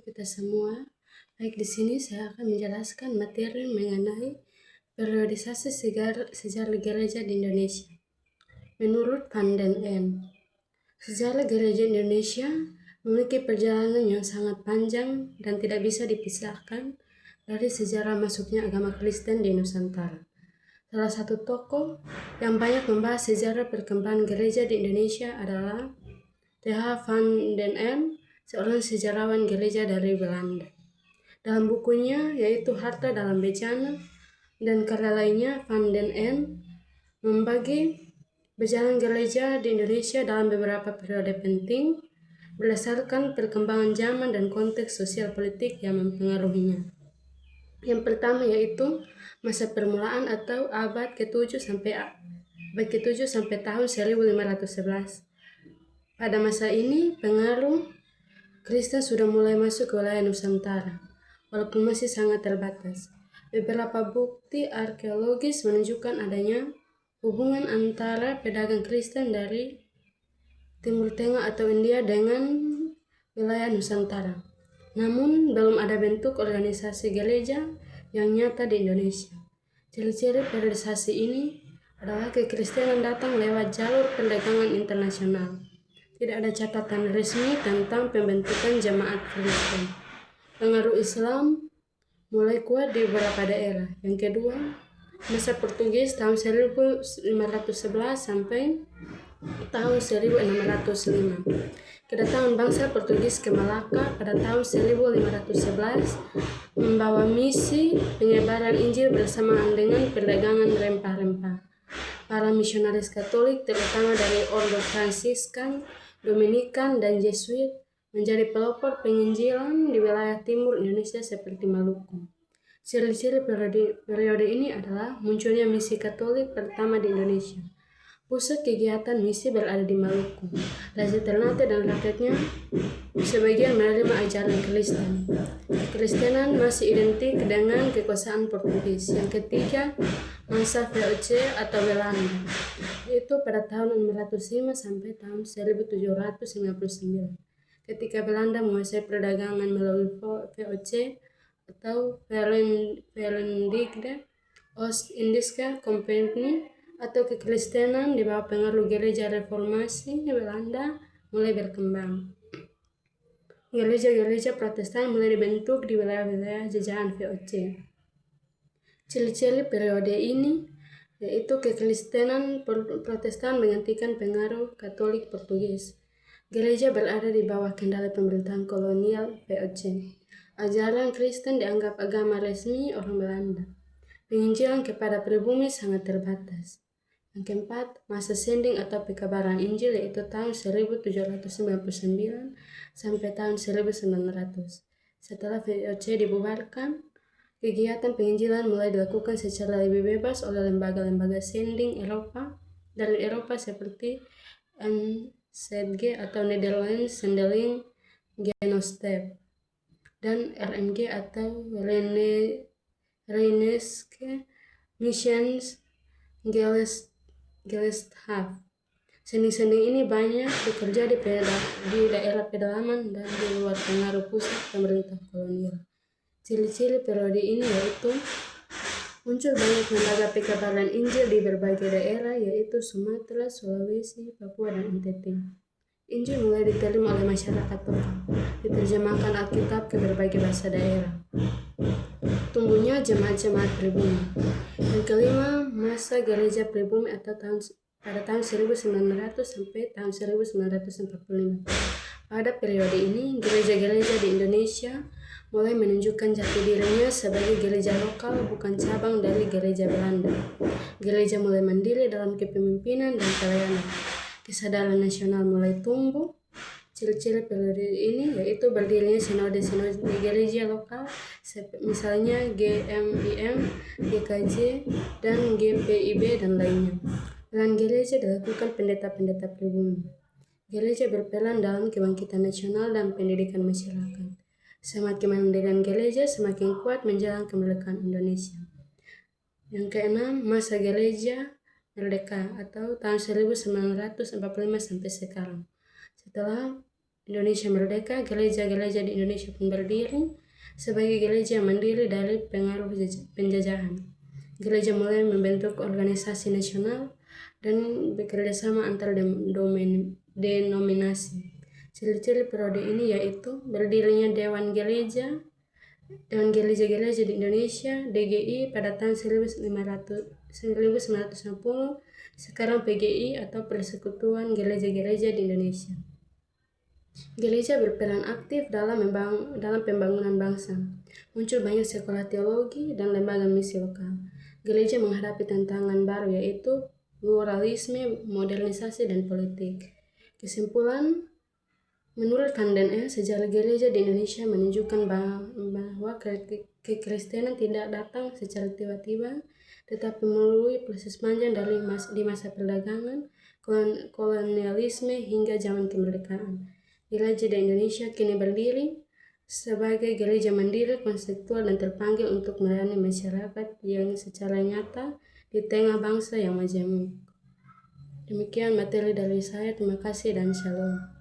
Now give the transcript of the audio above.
kita semua. Baik, di sini saya akan menjelaskan materi mengenai periodisasi sejarah gereja di Indonesia. Menurut Van den End, sejarah gereja Indonesia memiliki perjalanan yang sangat panjang dan tidak bisa dipisahkan dari sejarah masuknya agama Kristen di Nusantara. Salah satu tokoh yang banyak membahas sejarah perkembangan gereja di Indonesia adalah Th. Van den End, seorang sejarawan gereja dari Belanda. Dalam bukunya yaitu Harta dalam Bencana dan karya lainnya, Van den End membagi berjalan gereja di Indonesia dalam beberapa periode penting berdasarkan perkembangan zaman dan konteks sosial politik yang mempengaruhinya. Yang pertama yaitu masa permulaan atau abad ke-7 sampai tahun 1511. Pada masa ini, pengaruh Kristen sudah mulai masuk ke wilayah Nusantara, walaupun masih sangat terbatas. Beberapa bukti arkeologis menunjukkan adanya hubungan antara pedagang Kristen dari Timur Tengah atau India dengan wilayah Nusantara. Namun, belum ada bentuk organisasi gereja yang nyata di Indonesia. Ciri-ciri periodisasi ini adalah kekristenan datang lewat jalur perdagangan internasional. Tidak ada catatan resmi tentang pembentukan jemaat Kristen. Pengaruh Islam mulai kuat di beberapa daerah. Yang kedua, masa Portugis tahun 1511 sampai tahun 1605. Kedatangan bangsa Portugis ke Malaka pada tahun 1511 membawa misi penyebaran Injil bersamaan dengan perdagangan rempah-rempah. Para misionaris Katolik, terutama dari Ordo Fransiskan, Dominikan, dan Jesuit, menjadi pelopor penginjilan di wilayah timur Indonesia seperti Maluku. Ciri-ciri periode ini adalah munculnya misi Katolik pertama di Indonesia. Pusat kegiatan misi berada di Maluku. Raja Ternate dan rakyatnya sebagian menerima ajaran Kristen. Kekristenan masih identik dengan kekuasaan Portugis. Yang ketiga, masa VOC atau Belanda, yaitu pada tahun 1605 sampai tahun 1799. Ketika Belanda menguasai perdagangan melalui VOC atau Verenigde Oost-Indische Compagnie atau kekristenan di bawah pengaruh gereja reformasi Belanda mulai berkembang. Gereja-gereja Protestan mulai dibentuk di wilayah-wilayah jajahan VOC. Ciri-ciri periode ini yaitu kekristenan Protestan menggantikan pengaruh Katolik Portugis. Gereja berada di bawah kendali pemerintahan kolonial VOC. Ajaran Kristen dianggap agama resmi orang Belanda. Penginjilan kepada pribumi sangat terbatas. Yang keempat, masa sending atau pekabaran Injil yaitu tahun 1799 sampai tahun 1900. Setelah VOC dibubarkan, kegiatan penginjilan mulai dilakukan secara lebih bebas oleh lembaga-lembaga sending dari Eropa seperti NZG atau Netherlands Zendeling Genostep dan RMG atau Rheinische Missions Gesellschaft. Sending-sending ini banyak bekerja di daerah pedalaman dan di luar pengaruh pusat pemerintah kolonial. Ciri-ciri periode ini yaitu muncul banyak lembaga pekabaran Injil di berbagai daerah yaitu Sumatera, Sulawesi, Papua, dan NTT. Injil mulai diterima oleh masyarakat lokal, diterjemahkan Alkitab ke berbagai bahasa daerah. Tumbuhnya jemaat-jemaat pribumi. Yang kelima, masa gereja pribumi atau pada tahun 1900 sampai tahun 1945. Pada periode ini, gereja-gereja di Indonesia mulai menunjukkan jati dirinya sebagai gereja lokal, bukan cabang dari gereja Belanda. Gereja mulai mandiri dalam kepemimpinan dan pelayanan. Kesadaran nasional mulai tumbuh. Ciri-ciri periode ini yaitu berdirinya sinode-sinode gereja lokal, misalnya GMIM, GKJ, dan GPIB, dan lainnya. Peran gereja dilakukan pendeta-pendeta pribumi. Gereja berperan dalam kebangkitan nasional dan pendidikan masyarakat. Semakin mandirian gereja, semakin kuat menjelang kemerdekaan Indonesia. Yang keenam, masa gereja merdeka atau tahun 1945 sampai sekarang. Setelah Indonesia merdeka, gereja-gereja di Indonesia pun berdiri sebagai gereja yang mandiri dari pengaruh penjajahan. Gereja mulai membentuk organisasi nasional dan bekerjasama antar denominasi. Ciri-ciri periode ini yaitu berdirinya Dewan Gereja-Gereja di Indonesia (DGI) pada tahun 1960, sekarang PGI atau Persekutuan Gereja-Gereja di Indonesia. Gereja berperan aktif dalam pembangunan bangsa. Muncul banyak sekolah teologi dan lembaga misi lokal. Gereja menghadapi tantangan baru yaitu pluralisme, modernisasi, dan politik. Kesimpulan, menurut Van den Ende, sejarah gereja di Indonesia menunjukkan bahwa kekristenan tidak datang secara tiba-tiba, tetapi melalui proses panjang di masa perdagangan, kolonialisme hingga zaman kemerdekaan. Gereja di Indonesia kini berdiri sebagai gereja mandiri, konseptual, dan terpanggil untuk melayani masyarakat yang secara nyata di tengah bangsa yang majemuk. Demikian materi dari saya, terima kasih dan shalom.